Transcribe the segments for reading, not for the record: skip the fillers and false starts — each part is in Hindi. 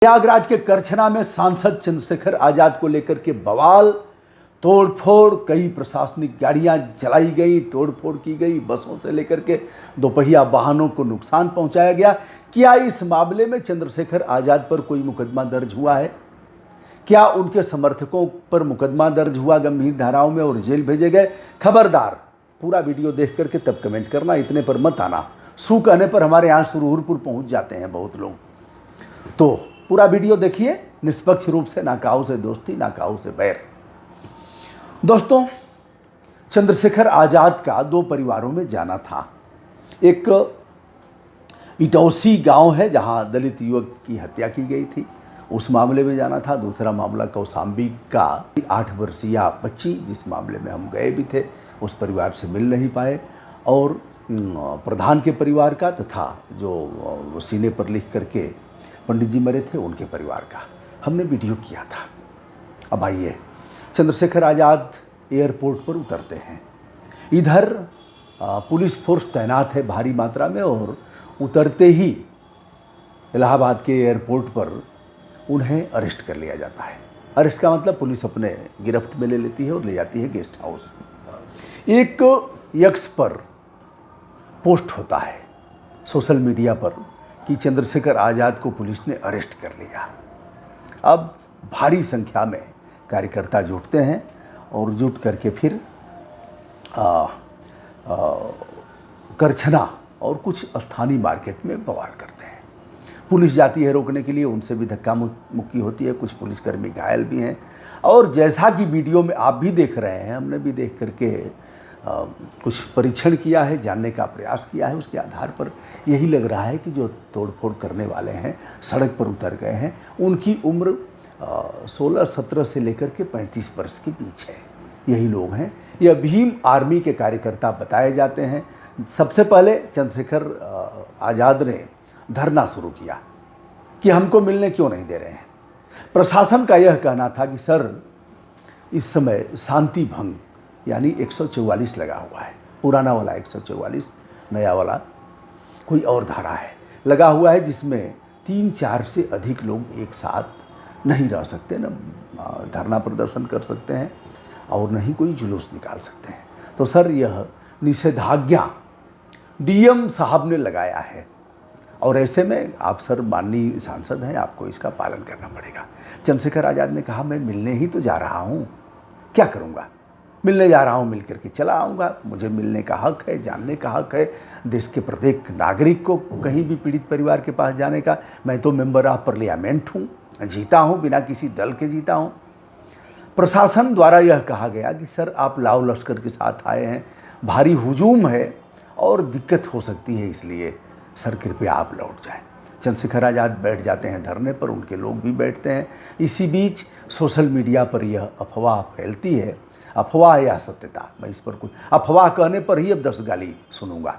प्रयागराज के करछना में सांसद चंद्रशेखर आजाद को लेकर के बवाल, तोड़फोड़, कई प्रशासनिक गाड़ियां जलाई गई, तोड़फोड़ की गई, बसों से लेकर के दोपहिया वाहनों को नुकसान पहुंचाया गया। क्या इस मामले में चंद्रशेखर आजाद पर कोई मुकदमा दर्ज हुआ है? क्या उनके समर्थकों पर मुकदमा दर्ज हुआ गंभीर धाराओं में और जेल भेजे गए? खबरदार, पूरा वीडियो देख करके तब कमेंट करना, इतने पर मत आना। सू कहने पर हमारे यहाँ सुरहुरपुर पहुँच जाते हैं बहुत लोग। तो पूरा वीडियो देखिए, निष्पक्ष रूप से, ना काऊ से दोस्ती ना काऊ से बैर। दोस्तों, चंद्रशेखर आजाद का दो परिवारों में जाना था। एक इटौसी गांव है जहां दलित युवक की हत्या की गई थी, उस मामले में जाना था। दूसरा मामला कौशाम्बी का 8 वर्षीय बच्ची, जिस मामले में हम गए भी थे, उस परिवार से मिल नहीं पाए। और प्रधान के परिवार का तथा जो सीने पर लिख करके पंडित जी मरे थे उनके परिवार का हमने वीडियो किया था। अब आइए, चंद्रशेखर आजाद एयरपोर्ट पर उतरते हैं। इधर पुलिस फोर्स तैनात है भारी मात्रा में, और उतरते ही इलाहाबाद के एयरपोर्ट पर उन्हें अरेस्ट कर लिया जाता है। अरेस्ट का मतलब पुलिस अपने गिरफ्त में ले लेती है और ले जाती है गेस्ट हाउस। एक यक्स पर पोस्ट होता है सोशल मीडिया पर कि चंद्रशेखर आजाद को पुलिस ने अरेस्ट कर लिया। अब भारी संख्या में कार्यकर्ता जुटते हैं और जुट करके फिर करछना और कुछ स्थानीय मार्केट में बवाल करते हैं। पुलिस जाती है रोकने के लिए, उनसे भी धक्का मुक्की होती है, कुछ पुलिसकर्मी घायल भी हैं। और जैसा कि वीडियो में आप भी देख रहे हैं, हमने भी देख करके कुछ परीक्षण किया है, जानने का प्रयास किया है, उसके आधार पर यही लग रहा है कि जो तोड़फोड़ करने वाले हैं, सड़क पर उतर गए हैं, उनकी उम्र 16-17 से लेकर के 35 वर्ष के बीच है। यही लोग हैं। यह भीम आर्मी के कार्यकर्ता बताए जाते हैं। सबसे पहले चंद्रशेखर आजाद ने धरना शुरू किया कि हमको मिलने क्यों नहीं दे रहे हैं। प्रशासन का यह कहना था कि सर, इस समय शांति भंग यानी 144 लगा हुआ है, पुराना वाला 144, नया वाला कोई और धारा है लगा हुआ है, जिसमें 3-4 से अधिक लोग एक साथ नहीं रह सकते, न धरना प्रदर्शन कर सकते हैं और न ही कोई जुलूस निकाल सकते हैं। तो सर, यह निषेधाज्ञा डीएम साहब ने लगाया है, और ऐसे में आप सर माननीय सांसद हैं, आपको इसका पालन करना पड़ेगा। चंद्रशेखर आजाद ने कहा, मैं मिलने ही तो जा रहा हूँ, क्या करूँगा, मिलने जा रहा हूँ, मिल करके चला आऊँगा। मुझे मिलने का हक है, जानने का हक है देश के प्रत्येक नागरिक को कहीं भी पीड़ित परिवार के पास जाने का। मैं तो मेंबर ऑफ पार्लियामेंट हूँ, जीता हूँ, बिना किसी दल के जीता हूँ। प्रशासन द्वारा यह कहा गया कि सर, आप लाव लश्कर के साथ आए हैं, भारी हुजूम है और दिक्कत हो सकती है, इसलिए सर कृपया आप लौट जाएं। चंद्रशेखर आजाद बैठ जाते हैं धरने पर, उनके लोग भी बैठते हैं। इसी बीच सोशल मीडिया पर यह अफवाह फैलती है, अफवाह या सत्यता, मैं इस पर कुछ, अफवाह कहने पर ही अब 10 गाली सुनूंगा।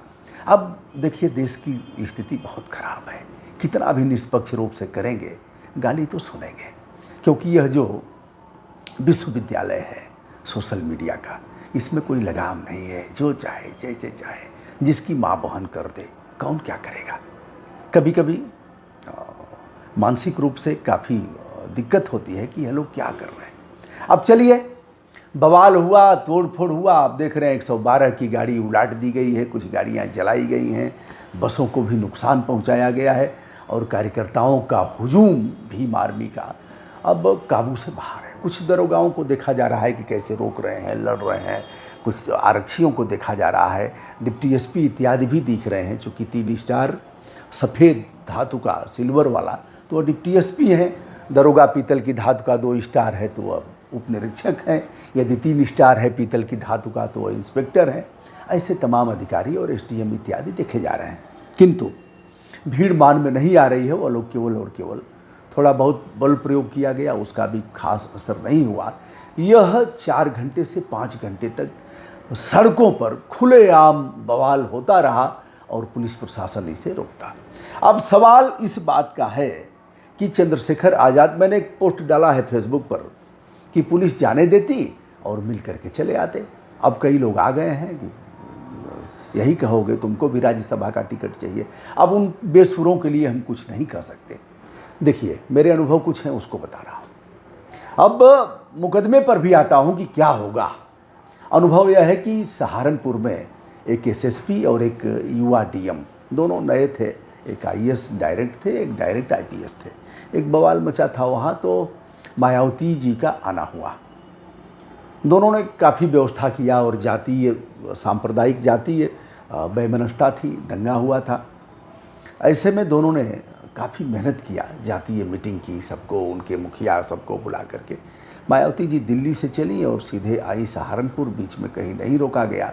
अब देखिए, देश की स्थिति बहुत ख़राब है, कितना भी निष्पक्ष रूप से करेंगे गाली तो सुनेंगे, क्योंकि यह जो विश्वविद्यालय है सोशल मीडिया का, इसमें कोई लगाम नहीं है, जो चाहे जैसे चाहे, जिसकी माँ बहन कर दे, कौन क्या करेगा। कभी कभी मानसिक रूप से काफ़ी दिक्कत होती है कि यह लोग क्या कर रहे हैं। अब चलिए, बवाल हुआ, तोड़फोड़ हुआ, आप देख रहे हैं 112 की गाड़ी उलाट दी गई है, कुछ गाड़ियां जलाई गई हैं, बसों को भी नुकसान पहुंचाया गया है, और कार्यकर्ताओं का हुजूम भीम आर्मी का अब काबू से बाहर है। कुछ दरोगाओं को देखा जा रहा है कि कैसे रोक रहे हैं, लड़ रहे हैं, कुछ आरक्षियों को देखा जा रहा है, डिप्टी एसपी इत्यादि भी दिख रहे हैं। चूँकि 3 स्टार सफ़ेद धातु का सिल्वर वाला तो वह डिप्टी एसपी हैं, दरोगा पीतल की धातु का 2 स्टार है तो वह उप निरीक्षक हैं, यदि 3 स्टार है पीतल की धातु का तो वह इंस्पेक्टर हैं। ऐसे तमाम अधिकारी और एसडीएम इत्यादि देखे जा रहे हैं, किंतु भीड़ मान में नहीं आ रही है। वो लोग केवल और केवल थोड़ा बहुत बल प्रयोग किया गया, उसका भी खास असर नहीं हुआ। यह 4 घंटे से 5 घंटे तक सड़कों पर खुलेआम बवाल होता रहा और पुलिस प्रशासन इसे रोकता। अब सवाल इस बात का है कि चंद्रशेखर आजाद, मैंने एक पोस्ट डाला है फेसबुक पर कि पुलिस जाने देती और मिल करके चले आते। अब कई लोग आ गए हैं कि यही कहोगे, तुमको भी राज्यसभा का टिकट चाहिए। अब उन बेसुरों के लिए हम कुछ नहीं कह सकते। देखिए, मेरे अनुभव कुछ हैं, उसको बता रहा हूँ। अब मुकदमे पर भी आता हूँ कि क्या होगा। अनुभव यह है कि सहारनपुर में एक एसएसपी और एक युवा डीएम, दोनों नए थे। एक आईएएस डायरेक्ट थे, एक डायरेक्ट आईपीएस थे। एक बवाल मचा था वहाँ, तो मायावती जी का आना हुआ। दोनों ने काफ़ी व्यवस्था किया और जातीय, सांप्रदायिक जातीय वैमनस्यता थी, दंगा हुआ था। ऐसे में दोनों ने काफ़ी मेहनत किया, जातीय मीटिंग की, सबको, उनके मुखिया सबको बुला करके। मायावती जी दिल्ली से चली और सीधे आई सहारनपुर, बीच में कहीं नहीं रोका गया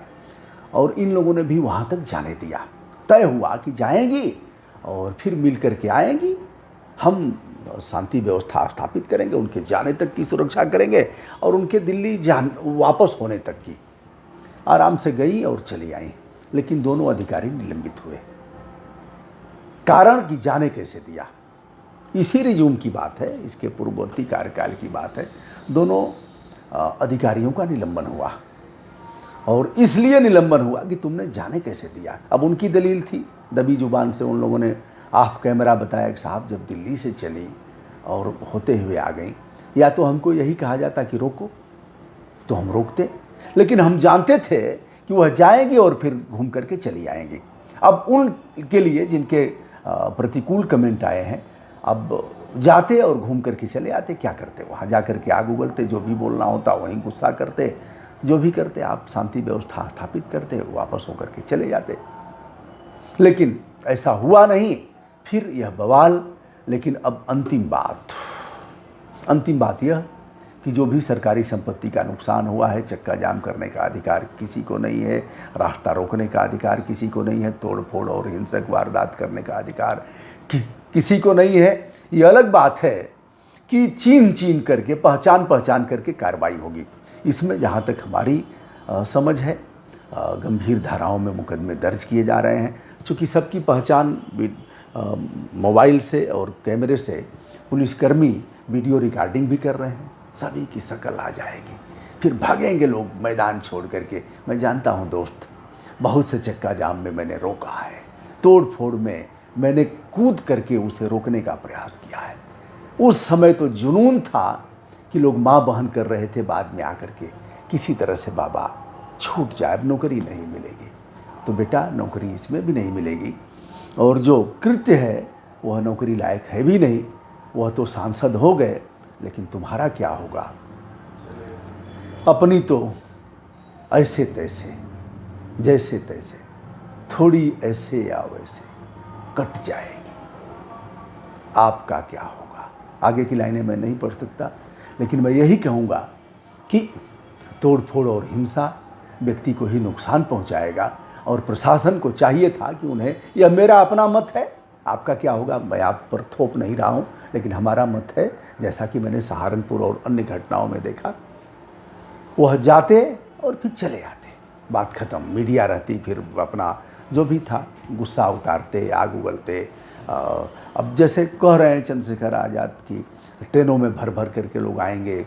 और इन लोगों ने भी वहाँ तक जाने दिया। तय हुआ कि जाएंगी और फिर मिल करके आएंगी, हम शांति व्यवस्था स्थापित करेंगे, उनके जाने तक की सुरक्षा करेंगे और उनके दिल्ली वापस होने तक की। आराम से गई और चली आई, लेकिन दोनों अधिकारी निलंबित हुए। कारण कि जाने कैसे दिया। इसी रिज्यूम की बात है, इसके पूर्ववर्ती कार्यकाल की बात है। दोनों अधिकारियों का निलंबन हुआ और इसलिए निलंबन हुआ कि तुमने जाने कैसे दिया। अब उनकी दलील थी, दबी जुबान से उन लोगों ने ऑफ कैमरा बताया कि साहब जब दिल्ली से चली और होते हुए आ गई, या तो हमको यही कहा जाता कि रोको, तो हम रोकते, लेकिन हम जानते थे कि वह जाएंगे और फिर घूम करके चली आएंगी। अब उनके लिए जिनके प्रतिकूल कमेंट आए हैं, अब जाते और घूम करके चले आते, क्या करते, वहाँ जा करके आग उगलते, जो भी बोलना होता वहीं गुस्सा करते, जो भी करते, आप शांति व्यवस्था स्थापित करते, वापस होकर के चले जाते। लेकिन ऐसा हुआ नहीं, फिर यह बवाल। लेकिन अब अंतिम बात यह कि जो भी सरकारी संपत्ति का नुकसान हुआ है, चक्का जाम करने का अधिकार किसी को नहीं है, रास्ता रोकने का अधिकार किसी को नहीं है, तोड़ फोड़ और हिंसक वारदात करने का अधिकार किसी को नहीं है। ये अलग बात है कि चीन करके, पहचान करके कार्रवाई होगी। इसमें जहाँ तक हमारी समझ है, गंभीर धाराओं में मुकदमे दर्ज किए जा रहे हैं। चूँकि सबकी पहचान मोबाइल से और कैमरे से पुलिसकर्मी वीडियो रिकॉर्डिंग भी कर रहे हैं, सभी की शक्ल आ जाएगी, फिर भागेंगे लोग मैदान छोड़ करके। मैं जानता हूं दोस्त, बहुत से चक्का जाम में मैंने रोका है, तोड़ फोड़ में मैंने कूद करके उसे रोकने का प्रयास किया है। उस समय तो जुनून था कि लोग माँ बहन कर रहे थे, बाद में आकर के किसी तरह से बाबा छूट जाए, अब नौकरी नहीं मिलेगी। तो बेटा, नौकरी इसमें भी नहीं मिलेगी, और जो कृत्य है वह नौकरी लायक है भी नहीं। वह तो सांसद हो गए, लेकिन तुम्हारा क्या होगा? अपनी तो ऐसे तैसे, जैसे तैसे, थोड़ी ऐसे या वैसे कट जाएगी। आपका क्या होगा? आगे की लाइनें मैं नहीं पढ़ सकता, लेकिन मैं यही कहूँगा कि तोड़फोड़ और हिंसा व्यक्ति को ही नुकसान पहुँचाएगा, और प्रशासन को चाहिए था कि उन्हें, यह मेरा अपना मत है, आपका क्या होगा मैं आप पर थोप नहीं रहा हूँ, लेकिन हमारा मत है, जैसा कि मैंने सहारनपुर और अन्य घटनाओं में देखा, वह जाते और फिर चले आते, बात ख़त्म। मीडिया रहती, फिर अपना जो भी था गुस्सा उतारते, आग उगलते। अब जैसे कह रहे हैं चंद्रशेखर आज़ाद की ट्रेनों में भर भर करके लोग आएंगे,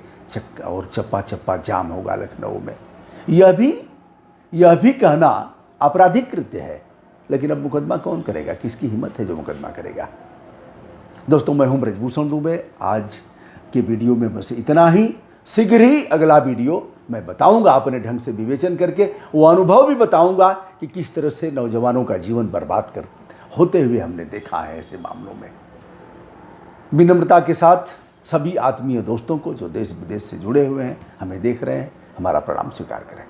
और चप्पा चप्पा जाम होगा लखनऊ में, यह भी कहना आपराधिक कृत्य है। लेकिन अब मुकदमा कौन करेगा? किसकी हिम्मत है जो मुकदमा करेगा? दोस्तों, मैं हूं ब्रजभूषण दुबे। आज के वीडियो में बस इतना ही। शीघ्र ही अगला वीडियो मैं बताऊंगा, अपने ढंग से विवेचन करके वो अनुभव भी बताऊंगा कि किस तरह से नौजवानों का जीवन बर्बाद होते हुए हमने देखा है ऐसे मामलों में। विनम्रता के साथ सभी आत्मीय दोस्तों को जो देश विदेश से जुड़े हुए हैं, हमें देख रहे हैं, हमारा प्रणाम स्वीकार करें।